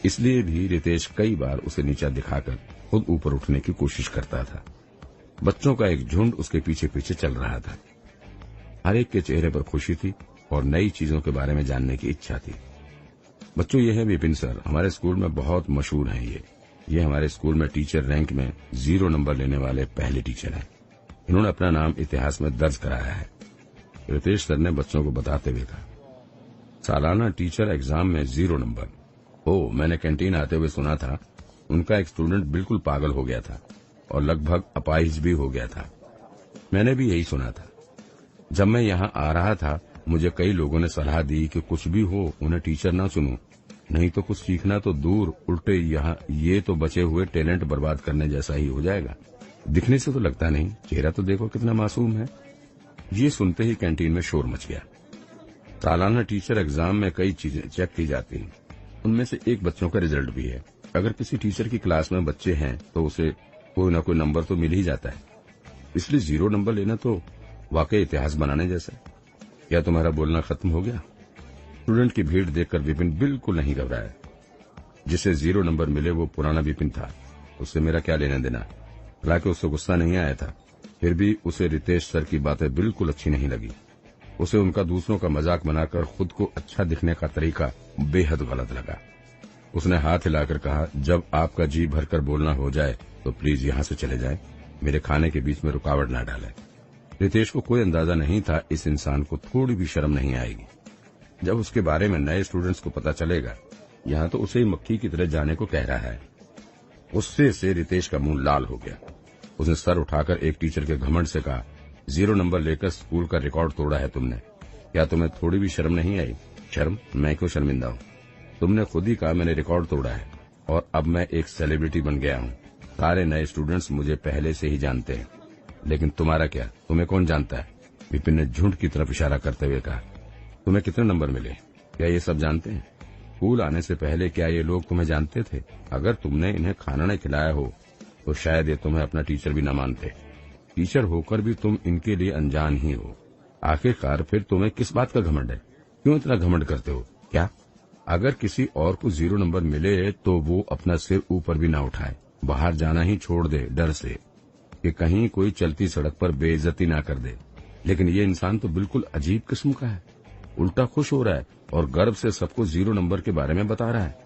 इसलिए भी रितेश कई बार उसे नीचा दिखाकर खुद ऊपर उठने की कोशिश करता था। बच्चों का एक झुंड उसके पीछे पीछे चल रहा था। हर एक के चेहरे पर खुशी थी और नई चीजों के बारे में जानने की इच्छा थी। बच्चों, ये है विपिन सर, हमारे स्कूल में बहुत मशहूर हैं। ये हमारे स्कूल में टीचर रैंक में 0 नंबर लेने वाले पहले टीचर हैं। इन्होंने अपना नाम इतिहास में दर्ज कराया है, रितेश सर ने बच्चों को बताते हुए कहा। सालाना टीचर एग्जाम में 0 नंबर। मैंने कैंटीन आते हुए सुना था उनका एक स्टूडेंट बिल्कुल पागल हो गया था और लगभग अपाहिज भी हो गया था। मैंने भी यही सुना था। जब मैं यहाँ आ रहा था मुझे कई लोगों ने सलाह दी कि कुछ भी हो उन्हें टीचर ना चुनो, नहीं तो कुछ सीखना तो दूर, उल्टे यहाँ ये तो बचे हुए टैलेंट बर्बाद करने जैसा ही हो जाएगा। दिखने से तो लगता नहीं, चेहरा तो देखो कितना मासूम है। ये सुनते ही कैंटीन में शोर मच गया। सालाना टीचर एग्जाम में कई चीजें चेक की जाती हैं, उनमें से एक बच्चों का रिजल्ट भी है। अगर किसी टीचर की क्लास में बच्चे हैं तो उसे कोई न कोई नंबर तो मिल ही जाता है, इसलिए 0 नंबर लेना तो वाकई इतिहास बनाने जैसा है। क्या तुम्हारा बोलना खत्म हो गया? स्टूडेंट की भीड़ देखकर विपिन बिल्कुल नहीं घबराया। जिसे 0 नंबर मिले वो पुराना विपिन था, उससे मेरा क्या लेना देना। हालांकि उससे गुस्सा नहीं आया था, फिर भी उसे रितेश सर की बातें बिल्कुल अच्छी नहीं लगी। उसे उनका दूसरों का मजाक बनाकर खुद को अच्छा दिखने का तरीका बेहद गलत लगा। उसने हाथ हिलाकर कहा, जब आपका जी भरकर बोलना हो जाए तो प्लीज यहाँ से चले जाएं, मेरे खाने के बीच में रुकावट ना डालें। रितेश को कोई अंदाजा नहीं था इस इंसान को थोड़ी भी शर्म नहीं आएगी। जब उसके बारे में नए स्टूडेंट्स को पता चलेगा, यहाँ तो उसे ही मक्खी की तरह जाने को कह रहा है। गुस्से से रितेश का मुंह लाल हो गया। उसने सर उठाकर एक टीचर के घमंड से कहा, 0 नंबर लेकर स्कूल का रिकॉर्ड तोड़ा है तुमने, क्या तुम्हें थोड़ी भी शर्म नहीं आई? शर्म? मैं क्यों शर्मिंदा हूँ? तुमने खुद ही कहा मैंने रिकॉर्ड तोड़ा है और अब मैं एक सेलिब्रिटी बन गया हूँ। सारे नए स्टूडेंट्स मुझे पहले से ही जानते हैं, लेकिन तुम्हारा क्या, तुम्हें कौन जानता है? विपिन ने झुंड की तरफ इशारा करते हुए कहा। तुम्हें कितने नंबर मिले, क्या ये सब जानते हैं? स्कूल आने से पहले क्या ये लोग तुम्हें जानते थे? अगर तुमने इन्हें खाना नहीं खिलाया हो तो शायद ये तुम्हें अपना टीचर भी न मानते। टीचर होकर भी तुम इनके लिए अनजान ही हो। आखिरकार फिर तुम्हें किस बात का घमंड है? क्यों इतना घमंड करते हो? क्या अगर किसी और को 0 नंबर मिले तो वो अपना सिर ऊपर भी ना उठाए, बाहर जाना ही छोड़ दे डर से कि कहीं कोई चलती सड़क पर बेइज्जती ना कर दे। लेकिन ये इंसान तो बिल्कुल अजीब किस्म का है, उल्टा खुश हो रहा है और गर्व से सबको 0 नंबर के बारे में बता रहा है।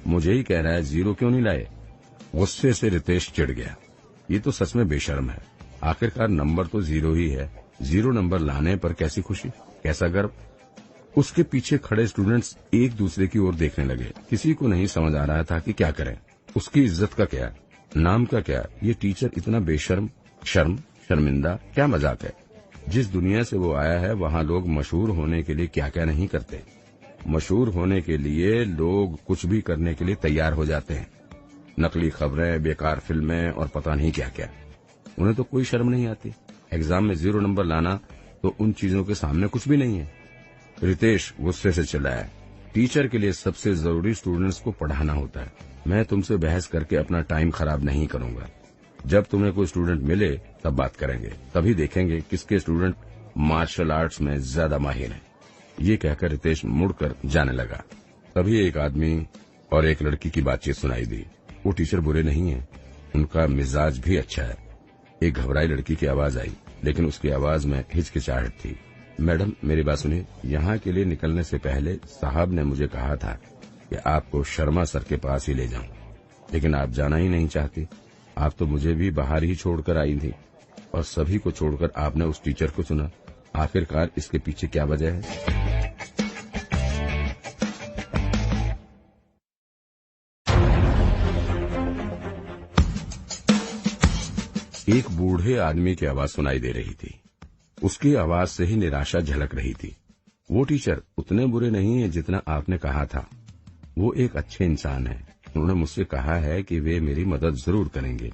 मुझे ही कह रहा है 0 क्यों नहीं लाए। गुस्से से रितेश चिढ़ गया। ये तो सच में बेशर्म है। आखिरकार नंबर तो 0 ही है, 0 नंबर लाने पर कैसी खुशी, कैसा गर्व। उसके पीछे खड़े स्टूडेंट्स एक दूसरे की ओर देखने लगे। किसी को नहीं समझ आ रहा था कि क्या करें। उसकी इज्जत का क्या, नाम का क्या, ये टीचर इतना बेशर्म, शर्मिंदा, क्या मजाक है। जिस दुनिया से वो आया है वहाँ लोग मशहूर होने के लिए क्या क्या नहीं करते। मशहूर होने के लिए लोग कुछ भी करने के लिए तैयार हो जाते हैं। नकली खबरें, बेकार फिल्में और पता नहीं क्या क्या। उन्हें तो कोई शर्म नहीं आती। एग्जाम में 0 नंबर लाना तो उन चीजों के सामने कुछ भी नहीं है। रितेश गुस्से से चिल्लाया, टीचर के लिए सबसे जरूरी स्टूडेंट्स को पढ़ाना होता है। मैं तुमसे बहस करके अपना टाइम खराब नहीं करूंगा। जब तुम्हें कोई स्टूडेंट मिले तब बात करेंगे, तभी देखेंगे किसके स्टूडेंट मार्शल आर्ट्स में ज्यादा माहिर हैं। ये कहकर रितेश मुड़कर जाने लगा। तभी एक आदमी और एक लड़की की बातचीत सुनाई दी। वो टीचर बुरे नहीं है, उनका मिजाज भी अच्छा है। एक घबराई लड़की की आवाज आई, लेकिन उसकी आवाज में हिचकिचाहट थी। मैडम मेरी बात सुनिए, यहाँ के लिए निकलने से पहले साहब ने मुझे कहा था कि आपको शर्मा सर के पास ही ले जाऊं, लेकिन आप जाना ही नहीं चाहती। आप तो मुझे भी बाहर ही छोड़कर आई थी और सभी को छोड़कर आपने उस टीचर को चुना। आखिरकार इसके पीछे क्या वजह है? एक बूढ़े आदमी की आवाज सुनाई दे रही थी। उसकी आवाज से ही निराशा झलक रही थी। वो टीचर उतने बुरे नहीं है जितना आपने कहा था। वो एक अच्छे इंसान है। उन्होंने मुझसे कहा है कि वे मेरी मदद जरूर करेंगे।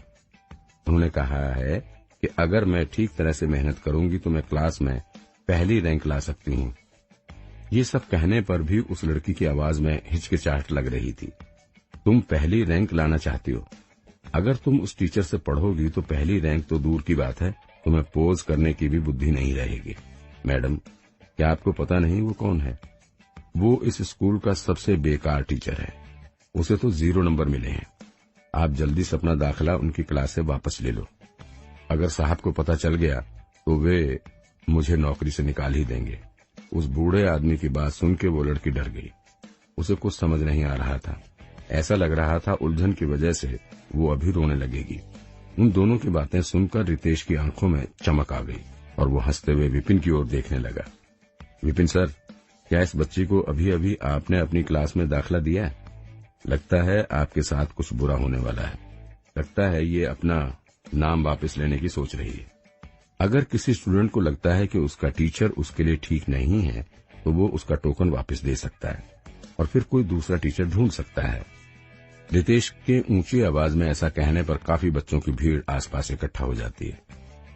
उन्होंने कहा है कि अगर मैं ठीक तरह से मेहनत करूंगी तो मैं क्लास में पहली रैंक ला सकती हूँ। ये सब कहने पर भी उस लड़की की आवाज में हिचकिचाहट लग रही थी। तुम पहली रैंक लाना चाहती हो? अगर तुम उस टीचर से पढ़ोगी तो पहली रैंक तो दूर की बात है, तुम्हें पोज करने की भी बुद्धि नहीं रहेगी। मैडम क्या आपको पता नहीं वो कौन है? वो इस स्कूल का सबसे बेकार टीचर है। उसे तो 0 नंबर मिले हैं। आप जल्दी से अपना दाखिला उनकी क्लास से वापस ले लो। अगर साहब को पता चल गया तो वे मुझे नौकरी से निकाल ही देंगे। उस बूढ़े आदमी की बात सुन के वो लड़की डर गई। उसे कुछ समझ नहीं आ रहा था। ऐसा लग रहा था उलझन की वजह से वो अभी रोने लगेगी। उन दोनों की बातें सुनकर रितेश की आंखों में चमक आ गई और वो हंसते हुए विपिन की ओर देखने लगा। विपिन सर, क्या इस बच्ची को अभी अभी आपने अपनी क्लास में दाखिला दिया है? लगता है आपके साथ कुछ बुरा होने वाला है। लगता है ये अपना नाम वापस लेने की सोच रही है। अगर किसी स्टूडेंट को लगता है कि उसका टीचर उसके लिए ठीक नहीं है तो वो उसका टोकन वापस दे सकता है और फिर कोई दूसरा टीचर ढूंढ सकता है। रितेश के ऊंची आवाज में ऐसा कहने पर काफी बच्चों की भीड़ आसपास इकट्ठा हो जाती है।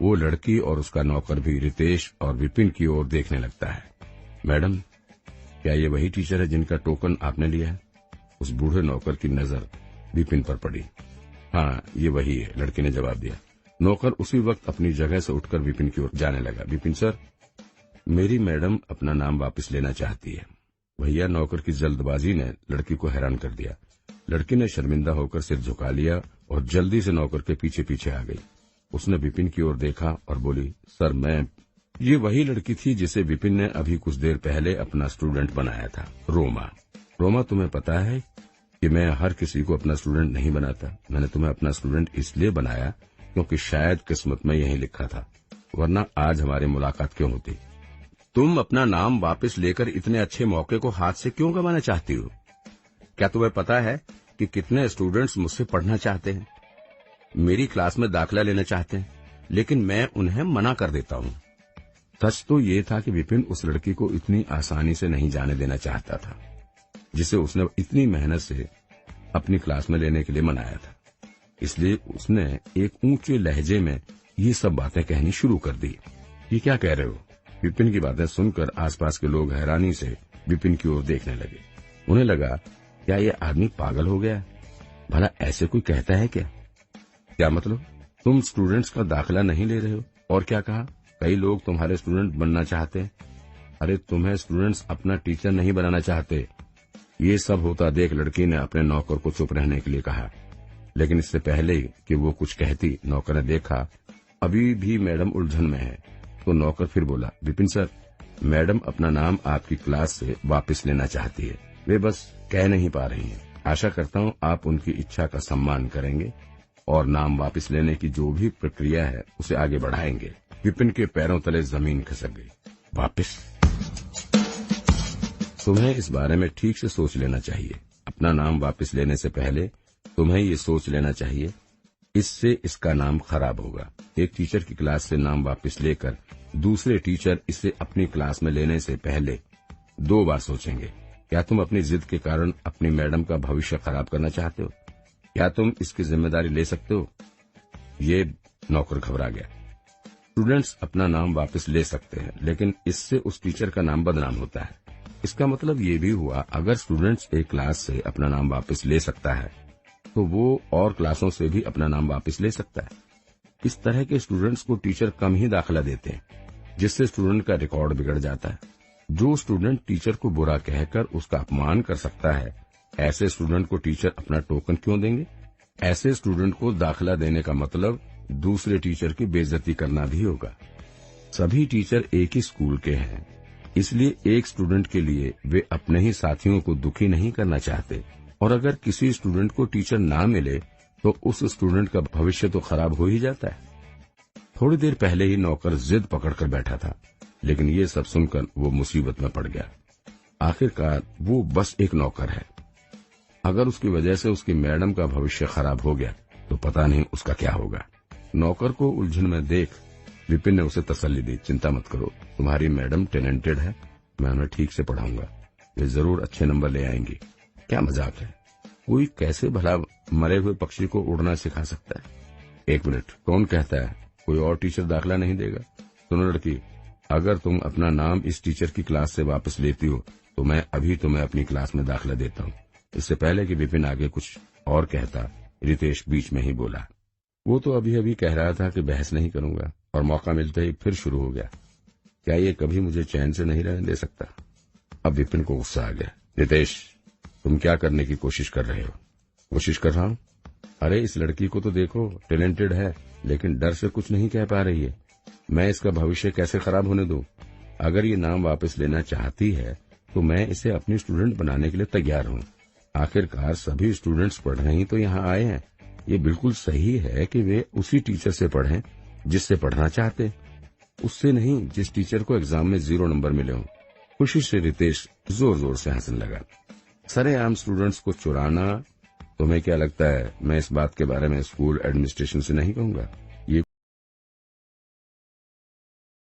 वो लड़की और उसका नौकर भी रितेश और विपिन की ओर देखने लगता है। मैडम, क्या ये वही टीचर है जिनका टोकन आपने लिया है? उस बूढ़े नौकर की नजर विपिन पर पड़ी। हाँ, ये वही है, लड़के ने जवाब दिया। नौकर उसी वक्त अपनी जगह से उठकर विपिन की ओर जाने लगा। विपिन सर, मेरी मैडम अपना नाम वापस लेना चाहती है। भैया, नौकर की जल्दबाजी ने लड़की को हैरान कर दिया। लड़की ने शर्मिंदा होकर सिर झुका लिया और जल्दी से नौकर के पीछे पीछे आ गई। उसने विपिन की ओर देखा और बोली, सर मैं। ये वही लड़की थी जिसे विपिन ने अभी कुछ देर पहले अपना स्टूडेंट बनाया था, रोमा। रोमा, तुम्हें पता है कि मैं हर किसी को अपना स्टूडेंट नहीं बनाता। मैंने तुम्हें अपना स्टूडेंट इसलिए बनाया क्योंकि शायद किस्मत में यही लिखा था, वरना आज हमारी मुलाकात क्यों होती। तुम अपना नाम वापस लेकर इतने अच्छे मौके को हाथ से क्यों गंवाना चाहती हो? क्या तुम्हें पता है कि कितने स्टूडेंट्स मुझसे पढ़ना चाहते हैं, मेरी क्लास में दाखिला लेना चाहते हैं, लेकिन मैं उन्हें मना कर देता हूँ। सच तो ये था कि विपिन उस लड़की को इतनी आसानी से नहीं जाने देना चाहता था, जिसे उसने इतनी मेहनत से अपनी क्लास में लेने के लिए मनाया था। इसलिए उसने एक ऊंचे लहजे में ये सब बातें कहनी शुरू कर दी। ये क्या कह रहे हो? विपिन की बातें सुनकर आसपास के लोग हैरानी से विपिन की ओर देखने लगे। उन्हें लगा, क्या ये आदमी पागल हो गया? भला ऐसे कोई कहता है क्या? क्या मतलब? तुम स्टूडेंट्स का दाखिला नहीं ले रहे हो? और क्या कहा? कई लोग तुम्हारे स्टूडेंट बनना चाहते हैं। अरे तुम्हें स्टूडेंट्स अपना टीचर नहीं बनाना चाहते। ये सब होता देख लड़की ने अपने नौकर को चुप रहने के लिए कहा, लेकिन इससे पहले कि वो कुछ कहती, नौकर ने देखा अभी भी मैडम उलझन में है, तो नौकर फिर बोला, विपिन सर, मैडम अपना नाम आपकी क्लास से वापस लेना चाहती है। वे बस कह नहीं पा रही हैं। आशा करता हूँ आप उनकी इच्छा का सम्मान करेंगे और नाम वापस लेने की जो भी प्रक्रिया है उसे आगे बढ़ाएंगे। विपिन के पैरों तले जमीन खिसक गई। वापस? तुम्हें इस बारे में ठीक से सोच लेना चाहिए। अपना नाम वापस लेने से पहले तुम्हें ये सोच लेना चाहिए, इससे इसका नाम खराब होगा। एक टीचर की क्लास से नाम वापस लेकर दूसरे टीचर इसे अपनी क्लास में लेने से पहले 2 बार सोचेंगे। क्या तुम अपनी जिद के कारण अपनी मैडम का भविष्य खराब करना चाहते हो? क्या तुम इसकी जिम्मेदारी ले सकते हो? ये नौकर घबरा गया। स्टूडेंट्स अपना नाम वापस ले सकते हैं, लेकिन इससे उस टीचर का नाम बदनाम होता है। इसका मतलब ये भी हुआ, अगर स्टूडेंट्स एक क्लास से अपना नाम वापस ले सकता है तो वो और क्लासों से भी अपना नाम वापस ले सकता है। इस तरह के स्टूडेंट्स को टीचर कम ही दाखिला देते हैं, जिससे स्टूडेंट का रिकॉर्ड बिगड़ जाता है। जो स्टूडेंट टीचर को बुरा कहकर उसका अपमान कर सकता है, ऐसे स्टूडेंट को टीचर अपना टोकन क्यों देंगे? ऐसे स्टूडेंट को दाखिला देने का मतलब दूसरे टीचर की बेइज्जती करना भी होगा। सभी टीचर एक ही स्कूल के हैं, इसलिए एक स्टूडेंट के लिए वे अपने ही साथियों को दुखी नहीं करना चाहते। और अगर किसी स्टूडेंट को टीचर ना मिले तो उस स्टूडेंट का भविष्य तो खराब हो ही जाता है। थोड़ी देर पहले ही नौकर जिद पकड़कर बैठा था, लेकिन ये सब सुनकर वो मुसीबत में पड़ गया। आखिरकार वो बस एक नौकर है। अगर उसकी वजह से उसकी मैडम का भविष्य खराब हो गया तो पता नहीं उसका क्या होगा। नौकर को उलझन में देख विपिन ने उसे तसल्ली दी, चिंता मत करो, तुम्हारी मैडम टैलेंटेड है, मैं उन्हें ठीक से पढ़ाऊंगा, वे जरूर अच्छे नंबर ले आएंगी। क्या मजाक है? कोई कैसे भला मरे हुए पक्षी को उड़ना सिखा सकता है? 1 मिनट, कौन कहता है कोई और टीचर दाखिला नहीं देगा? सुनो लड़की, अगर तुम अपना नाम इस टीचर की क्लास से वापस लेती हो तो मैं अभी तुम्हें अपनी क्लास में दाखिला देता हूँ। इससे पहले कि विपिन आगे कुछ और कहता, रितेश बीच में ही बोला, वो तो अभी अभी कह रहा था कि बहस नहीं करूंगा और मौका मिलते ही फिर शुरू हो गया। क्या ये कभी मुझे चैन से नहीं रहने दे सकता? अब विपिन को गुस्सा आ गया। रितेश, तुम क्या करने की कोशिश कर रहे हो? कोशिश कर रहा हूँ। अरे इस लड़की को तो देखो, टैलेंटेड है लेकिन डर से कुछ नहीं कह पा रही है। मैं इसका भविष्य कैसे खराब होने दूं? अगर ये नाम वापस लेना चाहती है तो मैं इसे अपनी स्टूडेंट बनाने के लिए तैयार हूँ। आखिरकार सभी स्टूडेंट्स पढ़ने ही तो यहाँ आए हैं। ये बिल्कुल सही है कि वे उसी टीचर से पढ़ें जिससे पढ़ना चाहते, उससे नहीं जिस टीचर को एग्जाम में 0 नंबर मिले हों। खुशी से रितेश जोर जोर से हंसने लगा। सरेआम स्टूडेंट्स को चुराना, तुम्हें क्या लगता है मैं इस बात के बारे में स्कूल एडमिनिस्ट्रेशन से नहीं कहूंगा?